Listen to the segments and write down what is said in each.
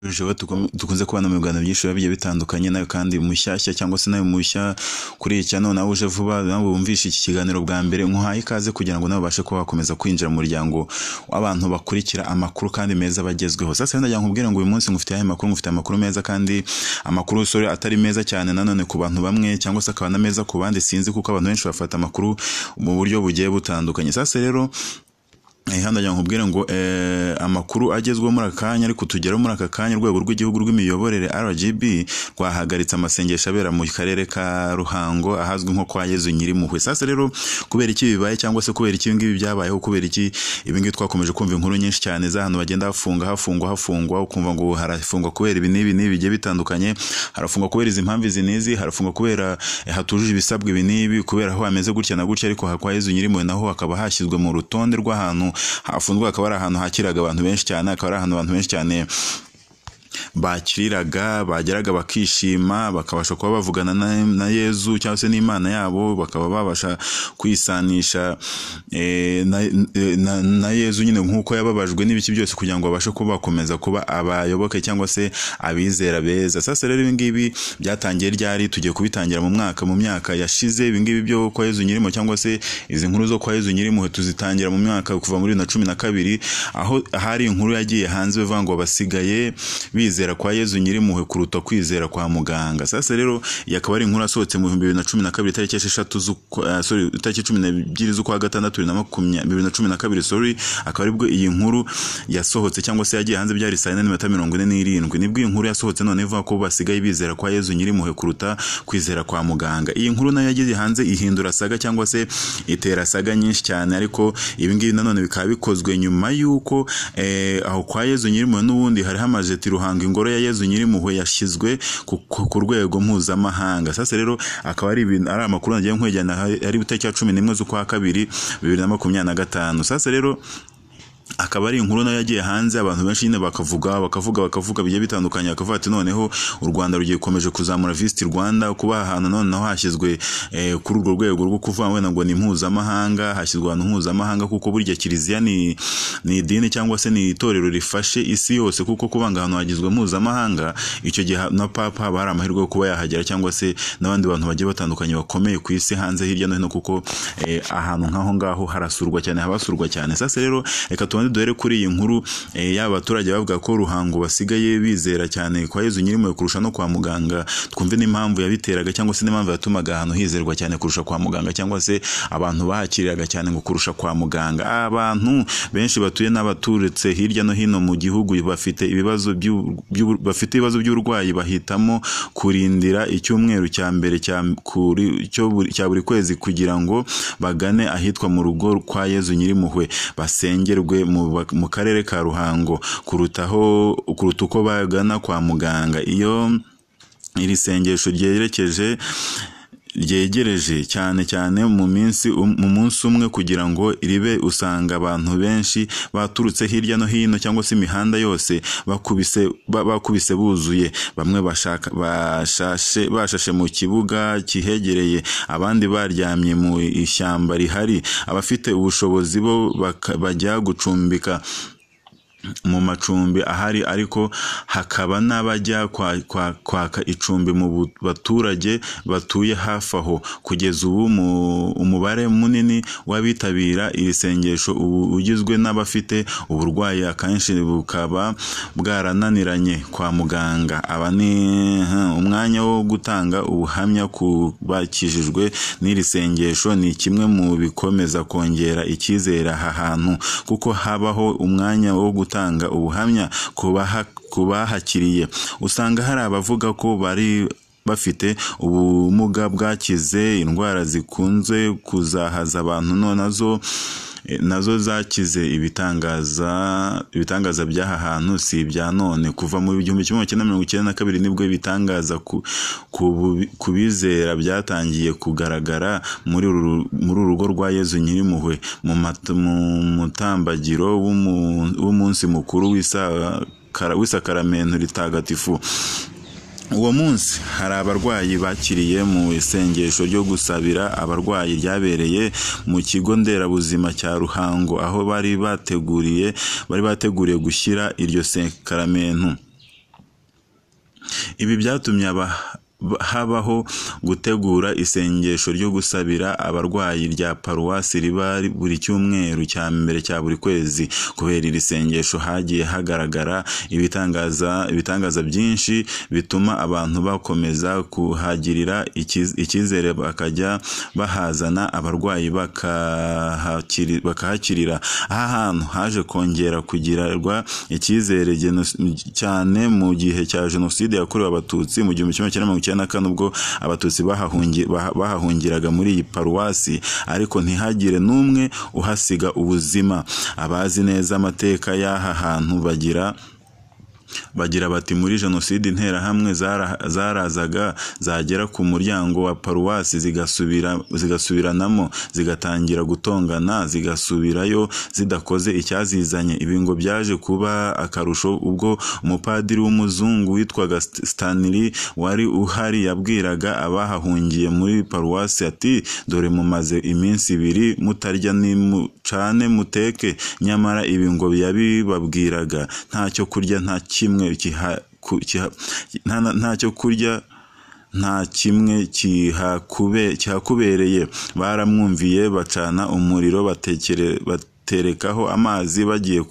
jewe dukunze kubana mu biganiro byinshi bigiye bitandukanye nayo kandi mushyashya cyangwa se nayo mushya kuri iki none nawe uje vuba nawe wumvishe iki kiganiro bwa mbere nkuhaye ikaze kugira ngo nawe bashe kuba bakomeza kwinjira mu muryango w'abantu bakurikira amakuru kandi meza bagezweho. Sasa ndagira nkubwire ngo uyu munsi ngufitiye amakuru meza kandi amakuru sore atari meza cyane nanone ku bantu bamwe cyangwa se akabana meza ku bandi sinzi kuko abantu benshi bafata amakuru mu buryo bugiye butandukanye. Sasa rero handa njya nkubwire ngo amakuru agezweho muri akanya ariko tugeraho muri aka kanya urwego rw'igihugu rw'imiyoborere RGB rwahagaritse amasengesho abera mu karere ka Ruhango ahazwi nko kwa Yezu Nyirimpuhwe. Sasa rero kubera iki bibaye cyangwa se kubera iki ngibi byabayeho kubera iki ibingibi twakomeje kumva inkuru nyinshi cyane z'ahantu bagenda hafungwa ukumva ngo harafungwa kubera ibi bigiye bitandukanye, harafungwa kubera izi mpamvu zinizi, harafungwa kubera hatujuje ibisabwa ibi nibi, kubera aho hameze gutya na gutya, ariko kwa Yezu Nyirimpuhwe naho hakaba hashyizwe mu rutonde rw'ahantu hafunzwe, akaba ari ahantu hakiraga abantu benshi cyane, akaba ari ahantu abantu benshi cyane bakiriraga bageraga bakishima bakabasha kuba bavugana na Yezu cyangwa se n'Imana yabo, bakaba babasha kwisanisha na Yezu nyine nk'uko yababajwe n'ibiki byose kugira ngo babashe kuba bakomeza kuba abayoboke cyangwa se abizera beza. Sasa rero ibingibi byatangiye ryari, tugiye kubitangira mu myaka yashize. Ibingibi byo kwa Yezu Nyirimpuhwe cyangwa se izi nkuru zo kwa Yezu Nyirimpuhwe tuzitangira mu myaka kuva muri 2012 aho hari inkuru yagiye hanze bivuga ngo basigaye bizera kwa Yezu Nyirimpuhwe kuruta kwizera kwa muganga. Sasa rero yakaba ari inkuru asohotse mu 2012 tariki 12 z'ukwa gatandatu 2012 akaba aribwo iyi nkuru yasohotse cyangwa se yagiye hanze byari saa 4:47 nibwo iyi nkuru yasohotse none ivuga ko basigaye bizera kwa Yezu Nyirimpuhwe kuruta kwizera kwa muganga. Iyi nkuru nayo yagiye hanze ihindura saga cyangwa se itera saga nyinshi cyane, ariko ibingibi nanone bikaba bikozwe nyuma yuko aho kwa Yezu Nyirimpuhwe n'ubundi hari hamajeti Ruhango ingoro ya Yezu Nyirimpuhwe yashyizwe ku rwego mpuzamahanga. Sasa rero akaba ari amakuru nagiye nkwejyana ari butariki 11 z'ukwa kabiri 2025. Sasa rero akaba ari inkuru nayo yagiye hanze abantu benshi nyine bakavuga bigiye bitandukanye, bakavuga ati noneho u Rwanda rugiye komeje kuzamura Visit Rwanda kuba ahantu noneho hashyizwe kuri urwo rwego rwo kuvuga wenda ngo ni mpuzamahanga, hashyizwe ahantu mpuzamahanga kuko burya kiliziya ni idini cyangwa se ni itorero rifashe isi yose, kuko kubanga ahantu hagizwe mpuzamahanga icyo gihe na papa bari amahirwe yo kuba yahagera cyangwa se n'abandi bantu bagiye batandukanye bakomeye ku isi hanze hirya no hino, kuko ahantu nkaho ngaho harasurwa cyane habasurwa cyane. Sasa rero reka duhere kuri iyi nkuru y'abaturage bavuga ko Ruhango basigaye bizera cyane kwa Yezu Nyirimpuhwe kurusha no kwa muganga. Twumve n'impamvu yabiteraga cyangwa se n'impamvu yatumaga ahantu hizerwa cyane kurusha kwa muganga, cyangwa se abantu bahakiriraga cyane ngo kurusha kwa muganga. Abantu benshi batuye n'abaturetse hirya no hino mu gihugu bafite ibibazo by'uburwayi, bahitamo kurindira icyumweru cya mbere cya buri kwezi kugira ngo bagane ahitwa mu rugo kwa Yezu Nyirimpuhwe basengerwe mu karere ka Ruhango kuruta uko bagana kwa muganga. Iyo iri sengesho ryegereje cyane mu munsi umwe kugira ngo ribe, usanga abantu benshi baturutse hirya no hino cyangwa se imihanda yose bakubise buzuye, bamwe bashashe mu kibuga kihegereye, abandi baryamye mu ishyamba rihari, abafite ubushobozi bo bajya gucumbika mu macumbi ahari, ariko hakaba n'abajya kwaka icumbi mu baturage batuye hafi aho. Kugeza ubu umubare munini w'abitabira iri sengesho ubu ugizwe n'abafite uburwayi akenshi bukaba bwarananiranye kwa muganga. Aba ni umwanya wo gutanga ubuhamya ku bakijijwe n'iri sengesho, ni kimwe mu bikomeza kongera icyizere aha hantu, kuko habaho umwanya wo gutanga ubuhamya ku bahakiriye. Usanga hari abavuga ko bari bafite ubumuga bwakize indwara zikunze kuzahaza abantu nazo zakize. Ibitangaza by'aha hantu si ibya none. Kuva mu 1992 nibwo ibitangaza ku bizera byatangiye kugaragara muri uru rugo rwa Yezu Nyirimpuhwe mu mutambagiro w'umunsi mukuru w'isakaramento ritagatifu. Uwo munsi hari abarwayi bakiriye mu isengesho ryo gusabira abarwayi ryabereye mu kigo nderabuzima cya Ruhango, aho bari bateguriye gushyira iryo sakaramento. Ibi byatumye habaho gutegura isengesho ryo gusabira abarwayi rya paruwasi riba buri cyumweru cya mbere cya buri kwezi. Kubera iri sengesho hagiye hagaragara ibitangaza byinshi bituma abantu bakomeza kuhagirira icyizere, bakajya bahazana abarwayi bakahakirira. Aha hantu haje kongera kugirirwa icyizere cyane mu gihe cya Jenoside yakorewe Abatutsi mu 1994 ubwo Abatutsi bahahungiraga muri iyi paruwasi, ariko ntihagire n'umwe uhasiga ubuzima. Abazi neza amateka y'aha hantu bagira bati muri Jenoside interahamwe zarazaga zagera ku muryango wa paruwasi zigasubiranamo, zigatangira gutongana, zigasubirayo zidakoze icyazizanye. Ibi ngo byaje kuba akarusho ubwo umupadiri w'umuzungu witwaga Stanley wari uhari yabwiraga abahahungiye muri paruwasi ati, dore mumaze iminsi 2 mutarya nimucane muteke. Nyamara ibi ngo yabibabwiraga ntacyo kurya nta kimwe kihakubereye. Baramwumviye bacana umuriro baterekaho amazi. Bagiye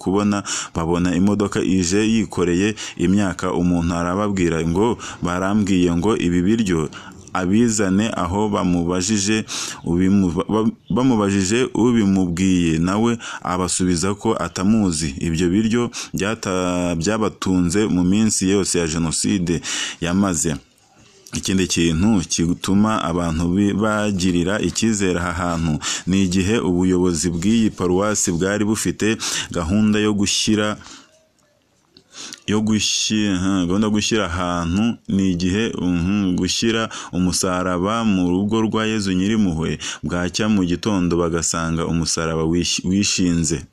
babona imodoka ije yikoreye imyaka. Umuntu arababwira ngo barambwiye ngo ibi biryo abizane aho bamubajije ubimubwiye nawe abasubiza ko atamuzi. Ibyo biryo byabatunze mu minsi yose ya Jenoside yamaze. Ikindi kintu gituma abantu bagirira icyizere aha hantu ni igihe ubuyobozi bw'iyi paruwasi bwari bufite gahunda yo gushyira ahantu, ni igihe gushyira umusaraba mu rugo rwa Yezu Nyirimpuhwe. Bwacya mu gitondo bagasanga umusaraba wishinze.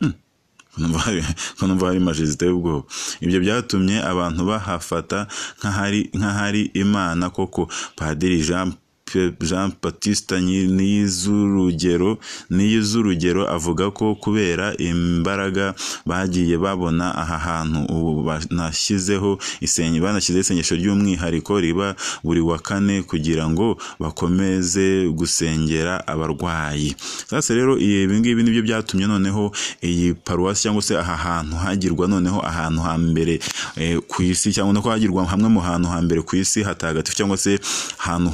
Numva hari majizite y'ubwoba. Ibyo byatumye abantu bahafata nk'ahari Imana koko. Padiri Jean Baptiste Niyizurugero avuga ko kubera imbaraga bagiye babona aha hantu ubu banashyizeho isengesho ry'umwihariko riba buri wa kane kugira ngo bakomeze gusengera abarwayi. Sasa rero ibi ngibi nibyo byatumye noneho iyi paruwasi cyangwa se aha hantu hagirwa noneho ahantu hambere ku isi, cyangwa no hagirwa hamwe mu hantu hambere ku isi hatagatifu, cyangwa se hantu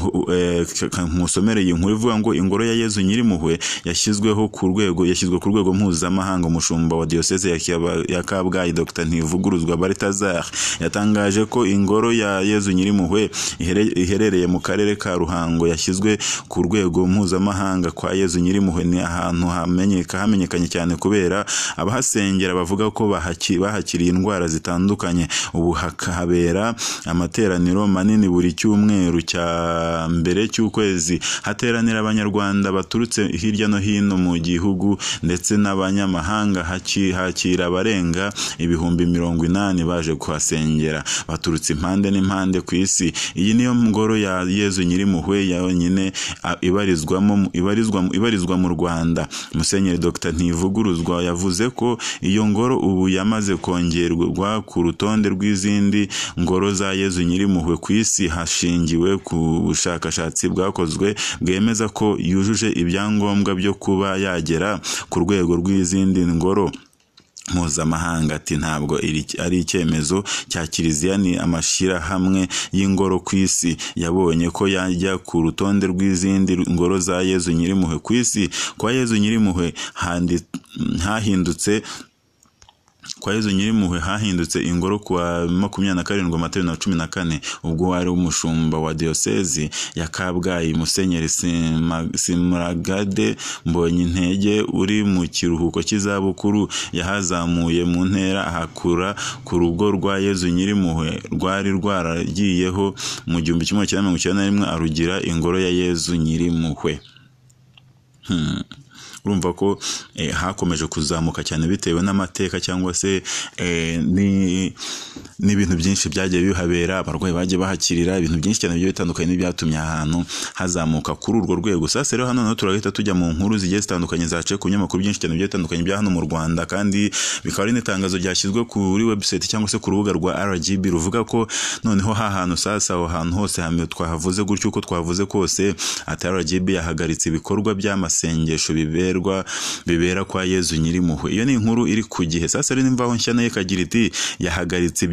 musomereye inkuru ivuga ngo ingoro ya Yezu Nyirimpuhwe yashyizwe ku rwego mpuzamahanga. Umushumba wa Diocese ya Kabgayi Dr Ntivuguruzwa Balthazar yatangaje ko ingoro ya Yezu Nyirimpuhwe iherereye mu karere ka Ruhango yashyizwe ku rwego mpuzamahanga. Kwa Yezu Nyirimpuhwe ni ahantu hamenyekanye cyane kubera abahasengera bavuga ko bahakiriye indwara zitandukanye. Ubu habera amateraniro manini buri cyumweru cya mbere cy'ukwezi. Hateranira abanyarwanda baturutse hirya no hino mu gihugu ndetse n'abanyamahanga. Hakira abarenga 80,000 baje kuhasengera baturutse impande n'impande ku isi. Iyi niyo ngoro ya Yezu Nyirimpuhwe yonyine ibarizwa mu Rwanda. Musenyeri Dr Ntivuguruzwa yavuze ko iyo ngoro ubu yamaze kongerwa ku rutonde rw'izindi ngoro za Yezu Nyirimpuhwe ku isi hashingiwe ku bushakashatsi bwakozwe bwemeza ko yujuje ibyangombwa byo kuba yagera ku rwego rw'izindi ngoro mpuzamahanga. Ati ntabwo ari icyemezo cya Kiliziya, ni amashyirahamwe y'ingoro ku isi yabonye ko yajya ku rutonde rw'izindi ngoro za Yezu Nyirimpuhwe ku isi. Kwa Yezu Nyirimpuhwe hahindutse ingoro kuwa 27 Mata 2014 ubwo wari umushumba wa Diocese ya Kabgayi Musenyeri Simuragade Mbonyintege uri mu kiruhuko cy'izabukuru yahazamuye mu ntera ahakura ku rugo rwa Yezu Nyirimpuhwe rwari rwaragiyeho mu 1991 arugira ingoro ya Yezu Nyirimpuhwe. urumva ko hakomeje kuzamuka cyane bitewe n'amateka cyangwa se n'ibintu byinshi byagiye bihabera, abarwayi bagiye bahakirira, ibintu byinshi cyane bigiye bitandukanye n'ibyatumye ahantu hazamuka kuri urwo rwego. Sasa rero hano turahita tujya mu nkuru zigiye zitandukanye zaciye ku binyamakuru byinshi cyane bigiye bitandukanye bya hano mu Rwanda, kandi bikaba ari n'itangazo ryashyizwe kuri website cyangwa se ku rubuga rwa RGB ruvuga ko noneho hantu sasa aho hantu hose hamwe twahavuze gutyo uko twavuze kose ati RGB yahagaritse ibikorwa by'amasengesho bibera kwa Yezu Nyirimpuhwe. Iyo ni inkuru iri ku Gihe. Sasa rero nimvaho nshya nayo kagira iti yahagaritse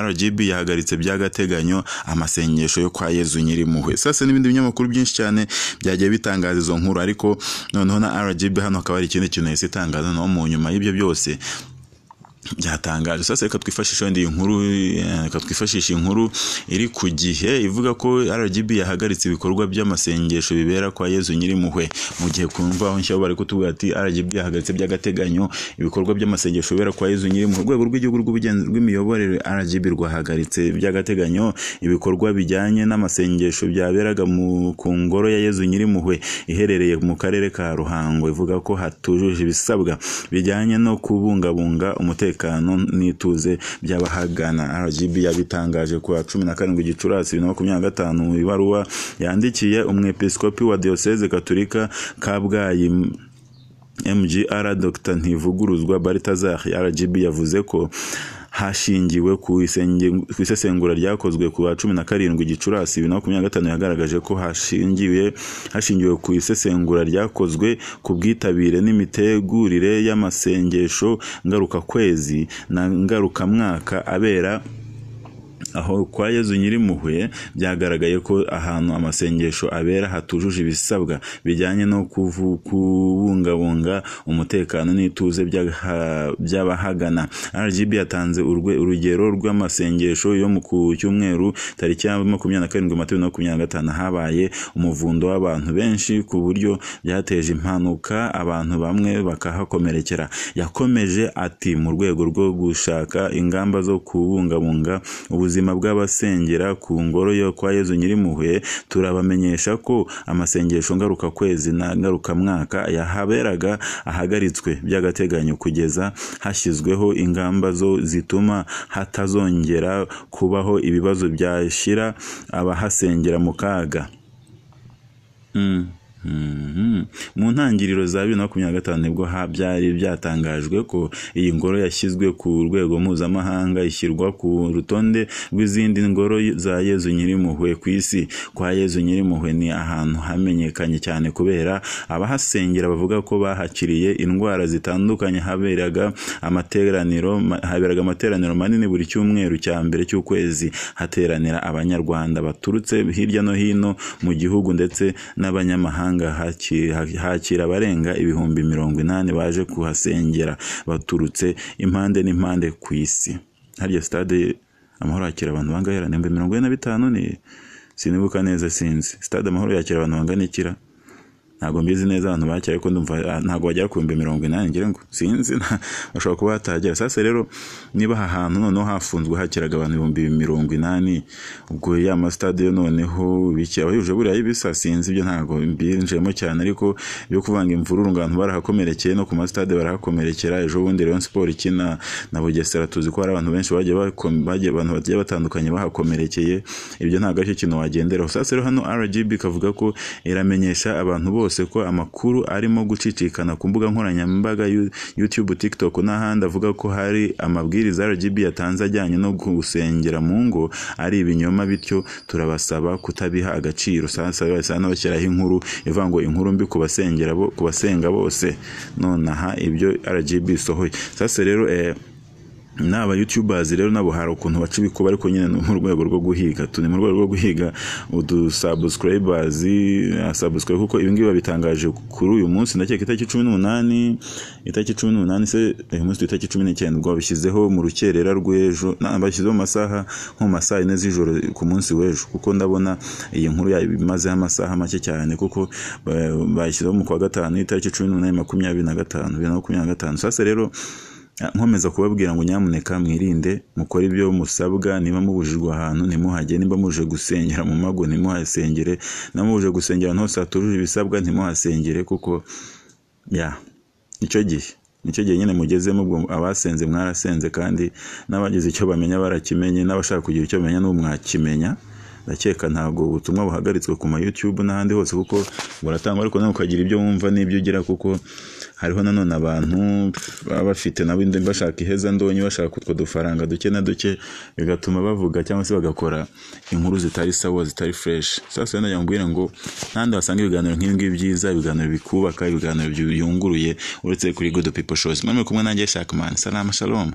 RGB yahagaritse by'agateganyo amasengesho yo kwa Yezu Nyirimpuhwe. Sasa n'ibindi binyamakuru byinshi cyane byagiye bitangaza izo nkuru, ariko noneho na RGB hano akaba ari ikindi kintu yahise itangaza no mu nyuma y'ibyo byose byatangaje. Sasa reka twifashisha inkuru iri ku Gihe ivuga ko RGB yahagaritse ibikorwa by'amasengesho bibera kwa Yezu Nyirimpuhwe. Mu gihe kumvaho nshya bari kutuvuga ati RGB yahagaritse by'agateganyo ibikorwa by'amasengesho bibera kwa Yezu Nyirimpuhwe. Urwego rw'igihugu rw'imiyoborere RGB rwahagaritse by'agateganyo ibikorwa bijyanye n'amasengesho byaberaga ku ngoro ya Yezu Nyirimpuhwe iherereye mu karere ka Ruhango, ivuga ko hatujuje ibisabwa bijyanye no kubungabunga umutekano n'ituze by'abahagana. RGB yabitangaje ku 17 Gicurasi 2025 mu ibaruwa yandikiye umwepiskopi wa Diocese Gatolika Kabgayi MGR Dr Ntivuguruzwa Balthazar. RGB yavuze ko hashingiwe ku isesengura ryakozwe ku 17 Gicurasi 2025 yagaragaje ko hashingiwe ku isesengura ryakozwe ku bwitabire n'imitegurire y'amasengesho ngaruka kwezi na ngaruka mwaka abera aho kwa Yezu Nyirimpuhwe byagaragaye ko ahantu amasengesho abera hatujuje ibisabwa bijyanye no kubungabunga umutekano n'ituze by'abahagana. RGB yatanze urugero rw'amasengesho yo mu cyumweru tariki ya 27 Mata 2025 habaye umuvundo w'abantu benshi ku buryo byateje impanuka abantu bamwe bakahakomerekera. Yakomeje ati mu rwego rwo gushaka ingamba zo kubungabunga ubuzima bw'abasengera ku ngoro yo kwa Yezu Nyirimpuhwe turabamenyesha ko amasengesho ngaruka kwezi na ngaruka mwaka yahaberaga ahagaritswe by'agateganyo kugeza hashyizweho ingamba zo zituma hatazongera kubaho ibibazo byashyira abahasengera mu kaga. Mu ntangiriro za 2025 nibwo byari byatangajwe ko iyi ngoro yashyizwe ku rwego mpuzamahanga ishyirwa ku rutonde rw'izindi ngoro za Yezu Nyirimpuhwe ku isi. Kwa Yezu Nyirimpuhwe ni ahantu hamenyekanye cyane kubera abahasengera bavuga ko bahakiriye indwara zitandukanye. Haberaga amateraniro manini buri cyumweru cya mbere cy'ukwezi, hateranira abanyarwanda baturutse hirya no hino mu gihugu ndetse n'abanyamahanga. Hakira abarenga ibihumbi 80 baje kuhasengera baturutse impande n'impande ku isi. Harya stade Amahoro yakira abantu bangahe? 45 ni sinibuka neza, sinzi stade Amahoro yakira abantu bangana ikira, ntago mbizi neza abantu bakira, ariko ndumva ntago bajya ku 80 ngira ngo sinzi bashobora kuba hatagera. Sasa rero niba ahantu noneho hafunzwe hakiraga abantu 80, ubwo ya stade noneho biki abayuje buriya ibisa sinzi, ibyo ntago mbinjemo cyane, ariko byo kuvanga imvururu abantu barahakomerekeye no ku stade barahakomerekera. Ejo bundi Rayon Sport ikina na Bugesera tuzi ko hari abantu benshi bagiye batandukanye bahakomerekeye, ibyo ntago ari ikintu wagenderaho. Sasa rero hano RGB kavuga ko iramenyesha abantu bose ko amakuru arimo gucicikana ku mbuga nkoranyambaga YouTube, TikTok n'ahandi avuga ko hari amabwiriza RGB yatanze ajyanye no gusengera mu ngo ari ibinyoma, bityo turabasaba kutabiha agaciro. Sasa basana bashyiraho inkuru ivuga ngo inkuru mbi kubasenga bose, nonaha ibyo RGB sohoye. Sasa rero n'aba YouTubers rero nabo hari ukuntu baca ibikuba, ariko nyine mu rwego rwo guhiga, tuni mu rwego rwo guhiga subscribers subscribe, kuko ibi ngibi babitangaje kuri uyu munsi ndakeka itariki 18 se umunsi itariki 19 ngo bishyizeho mu rukerera rw'ejo, bashyizeho amasaha nko masaha 4 z'ijoro ku munsi w'ejo, kuko ndabona iyi nkuru yabimaze amasaha make cyane, kuko bashyizeho mu kwa gatanu itariki 18/25/2025. Sasa rero nkomeza kubabwira ngo nyamuneka mwirinde, mukora ibyo musabwa. Niba mubujijwe ahantu ntimuhajye, niba muje gusengera mu mago ntimuhasengere, namubuje gusengera hose hatujuje ibisabwa ntimuhasengere, kuko nicyo gihe nyine mugezemo, ubwo abasenze mwarasenze kandi n'abagize icyo bamenya barakimenye, n'abashaka kugira icyo bamenya n'ubu mwakimenya. Ndakeka ntabwo ubutumwa buhagaritswe ku ma YouTube n'ahandi hose, kuko buratangwa ariko nawe ukagira ibyo wumva n'ibyo ugira, kuko hariho nanone abantu baba bafite nabo bashaka iheza ndonyi, bashaka utwo dufaranga duke na duke, bigatuma bavuga cyangwa se bagakora inkuru zitari sawa, zitari fresh. Sasa wenda yambwira ngo ntandi wasanga ibiganiro nk'ibi byiza, ibiganiro bikubaka, ibiganiro byunguruye uretse kuri Good People Shows. Mwemwe kumwe nanjye Shackman. Salama shalom.